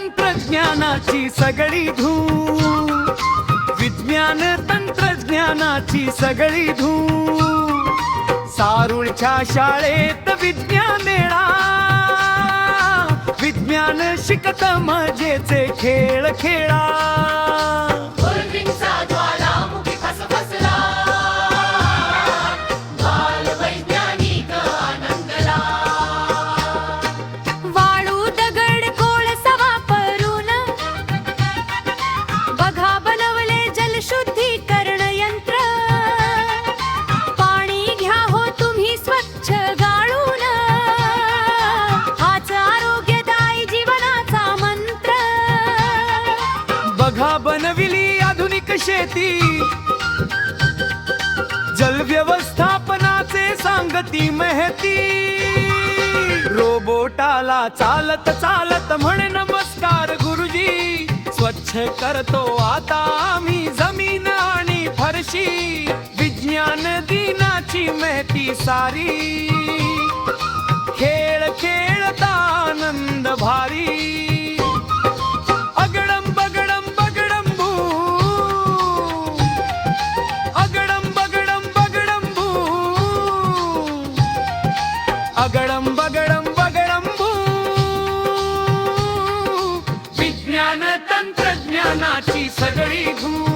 तंत्रज्ञानाची सगळी धूम, विज्ञान तंत्रज्ञानाची सगळी धूम, सारूळच्या शाळेत विज्ञान मेळा, विज्ञान शिकत मजेचे खेळ खेळा. वाळू दगड कोळसा वापरून बघा बनवले जलशुद्धीकरण यंत्र, पाणी घ्या हो तुम्ही स्वच्छ गाळून, हाच आरोग्यदायी जीवनाचा मंत्र. बघा बनविली आधुनिक शेती, जल व्यवस्थापनाचे सांगती महती, रोबोटाला चालत चालत म्हणे नमस्कार गुरुजी, स्वच्छ करतो आता आम्ही जमीन आणि फरशी, विज्ञान दिनाची महती सारी, खेळ खेळता आनंद भारी. अगडम बगडम बगडम भू, अगडम बगडम बगडम भू, अगडम बगडम बगडम भू. विज्ञान तंत्रज्ञानाची सगळी धूम,